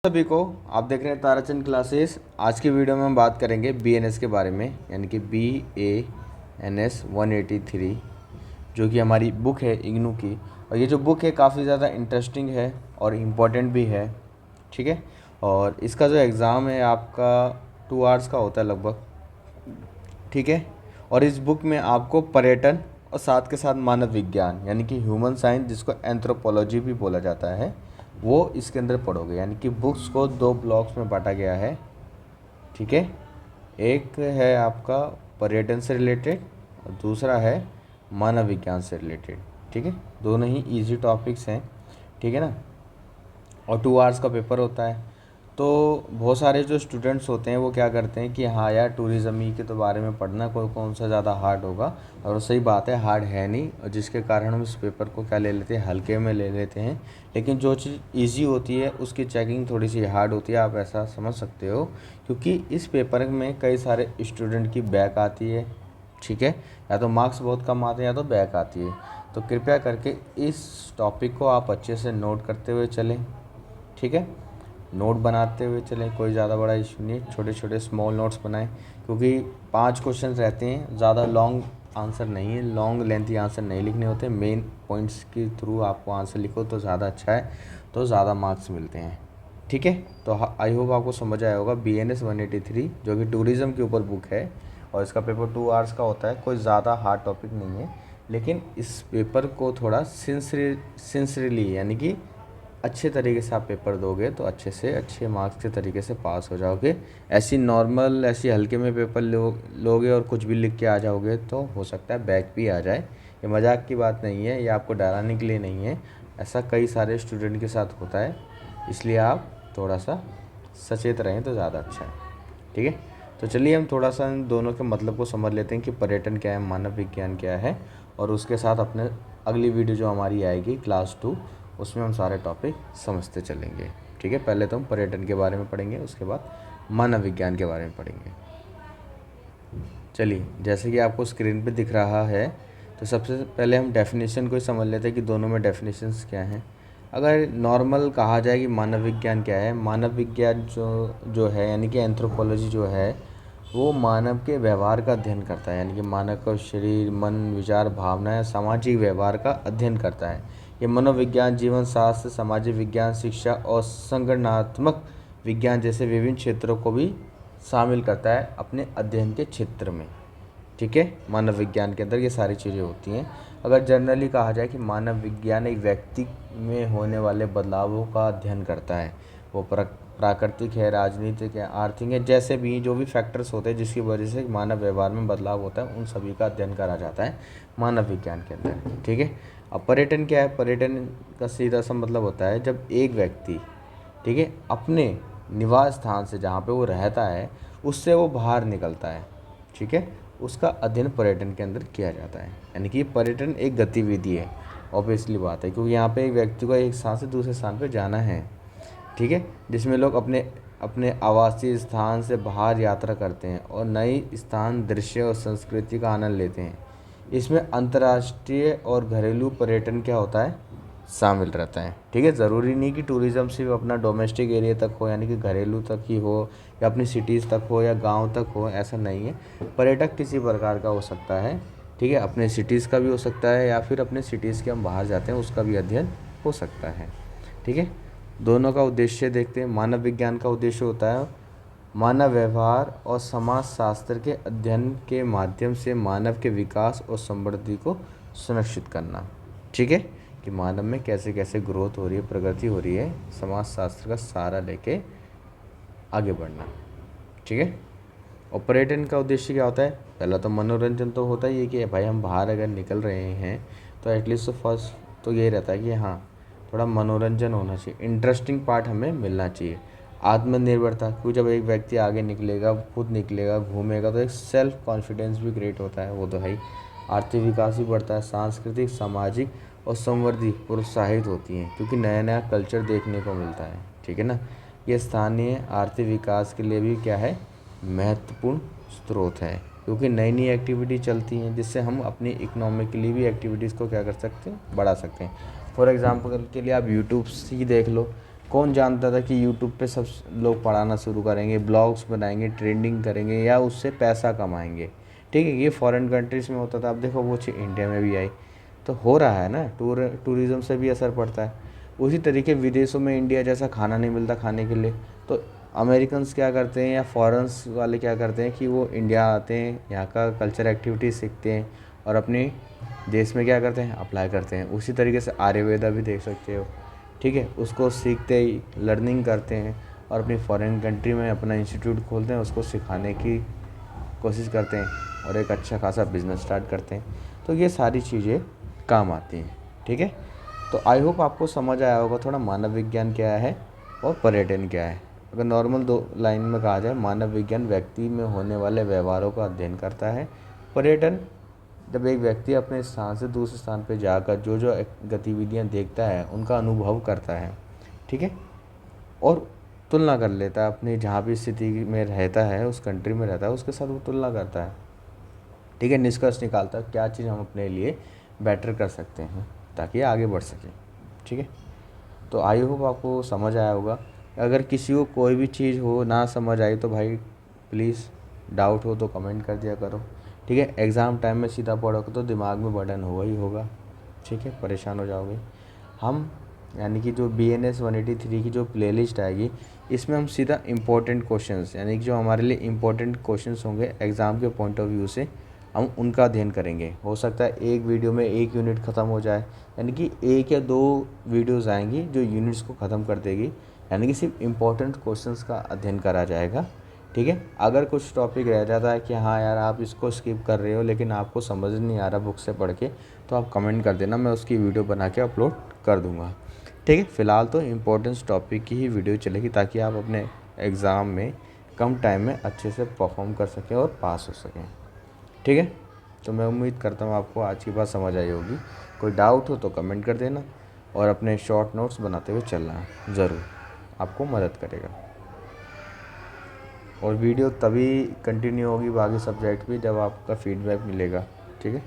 सभी को आप देख रहे हैं ताराचंद क्लासेस। आज की वीडियो में हम बात करेंगे BNS के बारे में, यानी कि BANS 183 जो कि हमारी बुक है इग्नू की। और ये जो बुक है काफ़ी ज़्यादा इंटरेस्टिंग है और इम्पोर्टेंट भी है, ठीक है। और इसका जो एग्ज़ाम है आपका 2 आवर्स का होता है लगभग, ठीक है। और इस बुक में आपको पर्यटन और साथ के साथ मानव विज्ञान यानी कि ह्यूमन साइंस, जिसको एंथ्रोपोलॉजी भी बोला जाता है, वो इसके अंदर पढ़ोगे। यानी कि बुक्स को 2 ब्लॉक्स में बांटा गया है, ठीक है। एक है आपका पर्यटन से रिलेटेड और दूसरा है मानव विज्ञान से रिलेटेड, ठीक है। दोनों ही इजी टॉपिक्स हैं, ठीक है ना। और 2 आवर्स का पेपर होता है। तो बहुत सारे जो स्टूडेंट्स होते हैं वो क्या करते हैं कि हाँ यार, टूरिज़्म ही के तो बारे में पढ़ना, कोई कौन सा ज़्यादा हार्ड होगा। और सही बात है, हार्ड है नहीं, और जिसके कारण हम इस पेपर को क्या ले लेते हैं, हल्के में ले लेते हैं। लेकिन जो चीज़ इजी होती है उसकी चेकिंग थोड़ी सी हार्ड होती है, आप ऐसा समझ सकते हो। क्योंकि इस पेपर में कई सारे स्टूडेंट की बैक आती है, ठीक है। या तो मार्क्स बहुत कम आते हैं या तो बैक आती है। तो कृपया करके इस टॉपिक को आप अच्छे से नोट करते हुए चलें, ठीक है। नोट बनाते हुए चलें, कोई ज़्यादा बड़ा इशू नहीं है, छोटे छोटे स्मॉल नोट्स बनाएं। क्योंकि 5 क्वेश्चन रहते हैं, ज़्यादा लॉन्ग आंसर नहीं है, लॉन्ग लेंथी आंसर नहीं लिखने होते। मेन पॉइंट्स के थ्रू आपको आंसर लिखो तो ज़्यादा अच्छा है, तो ज़्यादा मार्क्स मिलते हैं, ठीक है। तो आई होप आपको समझ आया होगा। BNS 183 जो कि टूरिज़्म के ऊपर बुक है और इसका पेपर 2 आवर्स का होता है। कोई ज़्यादा हार्ड टॉपिक नहीं है, लेकिन इस पेपर को थोड़ा सिंसरली यानी कि अच्छे तरीके से आप पेपर दोगे तो अच्छे से अच्छे मार्क्स के तरीके से पास हो जाओगे। ऐसी नॉर्मल, ऐसी हल्के में पेपर लोगे और कुछ भी लिख के आ जाओगे तो हो सकता है बैक भी आ जाए। ये मजाक की बात नहीं है, ये आपको डराने के लिए नहीं है। ऐसा कई सारे स्टूडेंट के साथ होता है, इसलिए आप थोड़ा सा सचेत रहें तो ज़्यादा अच्छा है, ठीक है। तो चलिए हम थोड़ा सा इन दोनों के मतलब को समझ लेते हैं कि पर्यटन क्या है, मानव विज्ञान क्या है। और उसके साथ अपने अगली वीडियो जो हमारी आएगी क्लास 2, उसमें हम सारे टॉपिक समझते चलेंगे, ठीक है। पहले तो हम पर्यटन के बारे में पढ़ेंगे, उसके बाद मानव विज्ञान के बारे में पढ़ेंगे। चलिए, जैसे कि आपको स्क्रीन पे दिख रहा है, तो सबसे पहले हम डेफिनेशन को ही समझ लेते हैं कि दोनों में डेफिनेशंस क्या हैं। अगर नॉर्मल कहा जाए कि मानव विज्ञान क्या है, मानव विज्ञान जो जो है यानी कि एंथ्रोपोलॉजी जो है, वो मानव के व्यवहार का अध्ययन करता है। यानी कि मानव का शरीर, मन, विचार, भावनाएं, सामाजिक व्यवहार का अध्ययन करता है। ये मनोविज्ञान, जीवन शास्त्र, सामाजिक विज्ञान, शिक्षा और संगठनात्मक विज्ञान जैसे विभिन्न क्षेत्रों को भी शामिल करता है अपने अध्ययन के क्षेत्र में, ठीक है। मानव विज्ञान के अंदर ये सारी चीज़ें होती हैं। अगर जनरली कहा जाए कि मानव विज्ञान एक व्यक्ति में होने वाले बदलावों का अध्ययन करता है। वो प्राकृतिक है, राजनीतिक है, आर्थिक है, जैसे भी जो भी फैक्टर्स होते हैं जिसकी वजह से मानव व्यवहार में बदलाव होता है, उन सभी का अध्ययन करा जाता है मानव विज्ञान के अंदर, ठीक है। अब पर्यटन क्या है? पर्यटन का सीधा सा मतलब होता है जब एक व्यक्ति, ठीक है, अपने निवास स्थान से, जहाँ पे वो रहता है, उससे वो बाहर निकलता है, ठीक है, उसका अध्ययन पर्यटन के अंदर किया जाता है। यानी कि पर्यटन एक गतिविधि है, ऑब्वियसली बात है, क्योंकि यहाँ पे एक व्यक्ति को एक स्थान से दूसरे स्थान पे जाना है, ठीक है, जिसमें लोग अपने अपने आवासीय स्थान से बाहर यात्रा करते हैं और नई स्थान, दृश्य और संस्कृति का आनंद लेते हैं। इसमें अंतर्राष्ट्रीय और घरेलू पर्यटन क्या होता है, शामिल रहता है, ठीक है। ज़रूरी नहीं कि टूरिज़्म सिर्फ अपना डोमेस्टिक एरिया तक हो, यानी कि घरेलू तक ही हो या अपनी सिटीज़ तक हो या गांव तक हो, ऐसा नहीं है। पर्यटक किसी प्रकार का हो सकता है, ठीक है, अपने सिटीज़ का भी हो सकता है या फिर अपने सिटीज़ के हम बाहर जाते हैं उसका भी अध्ययन हो सकता है, ठीक है। दोनों का उद्देश्य देखते हैं। मानव विज्ञान का उद्देश्य होता है मानव व्यवहार और समाज शास्त्र के अध्ययन के माध्यम से मानव के विकास और समृद्धि को सुनिश्चित करना, ठीक है, कि मानव में कैसे कैसे ग्रोथ हो रही है, प्रगति हो रही है, समाज शास्त्र का सहारा लेके आगे बढ़ना, ठीक है। और पर्यटन का उद्देश्य क्या होता है? पहला तो मनोरंजन तो होता ही है कि भाई हम बाहर अगर निकल रहे हैं तो एटलीस्ट तो फर्स्ट तो ये रहता है कि हाँ, थोड़ा मनोरंजन होना चाहिए, इंटरेस्टिंग पार्ट हमें मिलना चाहिए। आत्मनिर्भरता, क्योंकि जब एक व्यक्ति आगे निकलेगा, खुद निकलेगा, घूमेगा, तो एक सेल्फ कॉन्फिडेंस भी क्रिएट होता है, वो तो है ही। आर्थिक विकास भी बढ़ता है, सांस्कृतिक, सामाजिक और संवर्धी प्रोत्साहित होती हैं, क्योंकि नया नया कल्चर देखने को मिलता है, ठीक है ना। ये स्थानीय आर्थिक विकास के लिए भी क्या है, महत्वपूर्ण स्रोत है, क्योंकि नई नई एक्टिविटी चलती हैं जिससे हम अपनी इकोनॉमिकली भी एक्टिविटीज़ को क्या कर सकते हैं, बढ़ा सकते हैं। फॉर एग्ज़ाम्पल के लिए आप यूट्यूब ही देख लो, कौन जानता था कि यूट्यूब पे सब लोग पढ़ाना शुरू करेंगे, ब्लॉग्स बनाएंगे, ट्रेंडिंग करेंगे या उससे पैसा कमाएंगे। ठीक है, ये फॉरेन कंट्रीज़ में होता था, अब देखो वो चीज़ इंडिया में भी आई। तो हो रहा है ना, टूरिज़्म से भी असर पड़ता है। उसी तरीके विदेशों में इंडिया जैसा खाना नहीं मिलता खाने के लिए, तो अमेरिकन्स क्या करते हैं या फॉरेन्स वाले क्या करते हैं कि वो इंडिया आते हैं, यहाँ का कल्चर एक्टिविटीज सीखते हैं और अपने देश में क्या करते हैं, अप्लाई करते हैं। उसी तरीके से आयुर्वेदा भी देख सकते हो। ठीक है, उसको सीखते ही लर्निंग करते हैं और अपनी फॉरेन कंट्री में अपना इंस्टीट्यूट खोलते हैं, उसको सिखाने की कोशिश करते हैं और एक अच्छा खासा बिजनेस स्टार्ट करते हैं। तो ये सारी चीज़ें काम आती हैं। ठीक है, तो आई होप आपको समझ आया होगा थोड़ा मानव विज्ञान क्या है और पर्यटन क्या है। अगर नॉर्मल 2 लाइन में कहा जाए, मानव विज्ञान व्यक्ति में होने वाले व्यवहारों का अध्ययन करता है। पर्यटन जब एक व्यक्ति अपने स्थान से दूसरे स्थान पर जाकर जो जो गतिविधियाँ देखता है उनका अनुभव करता है। ठीक है, और तुलना कर लेता है अपनी जहाँ भी स्थिति में रहता है, उस कंट्री में रहता है, उसके साथ वो तुलना करता है। ठीक है, निष्कर्ष निकालता है क्या चीज़ हम अपने लिए बेटर कर सकते हैं ताकि आगे बढ़ सकें। ठीक है, तो आई होप आपको समझ आया होगा। अगर किसी को कोई भी चीज़ हो ना समझ आई तो भाई प्लीज़, डाउट हो तो कमेंट कर दिया करो। ठीक है, एग्ज़ाम टाइम में सीधा पढ़ोगे तो दिमाग में बर्डन होगा ही होगा। ठीक है, परेशान हो जाओगे। हम यानी कि जो BNS 183 की जो प्लेलिस्ट आएगी, इसमें हम सीधा इम्पोर्टेंट क्वेश्चंस यानी कि जो हमारे लिए इम्पोर्टेंट क्वेश्चंस होंगे एग्ज़ाम के पॉइंट ऑफ व्यू से, हम उनका अध्ययन करेंगे। हो सकता है एक वीडियो में एक यूनिट ख़त्म हो जाए, यानी कि 1 या 2 वीडियोज़ आएंगी जो यूनिट्स को ख़त्म कर देगी, यानी कि सिर्फ इम्पोर्टेंट क्वेश्चंस का अध्ययन करा जाएगा। ठीक है, अगर कुछ टॉपिक रह जाता है कि हाँ यार आप इसको स्किप कर रहे हो लेकिन आपको समझ नहीं आ रहा बुक से पढ़ के, तो आप कमेंट कर देना, मैं उसकी वीडियो बना के अपलोड कर दूँगा। ठीक है, फ़िलहाल तो इम्पोर्टेंस टॉपिक की ही वीडियो चलेगी ताकि आप अपने एग्ज़ाम में कम टाइम में अच्छे से परफॉर्म कर सकें और पास हो सकें। ठीक है, तो मैं उम्मीद करता हूँ आपको आज की बात समझ आई होगी। कोई डाउट हो तो कमेंट कर देना और अपने शॉर्ट नोट्स बनाते हुए चलना, ज़रूर आपको मदद करेगा। और वीडियो तभी कंटिन्यू होगी बाकी सब्जेक्ट भी जब आपका फीडबैक मिलेगा। ठीक है।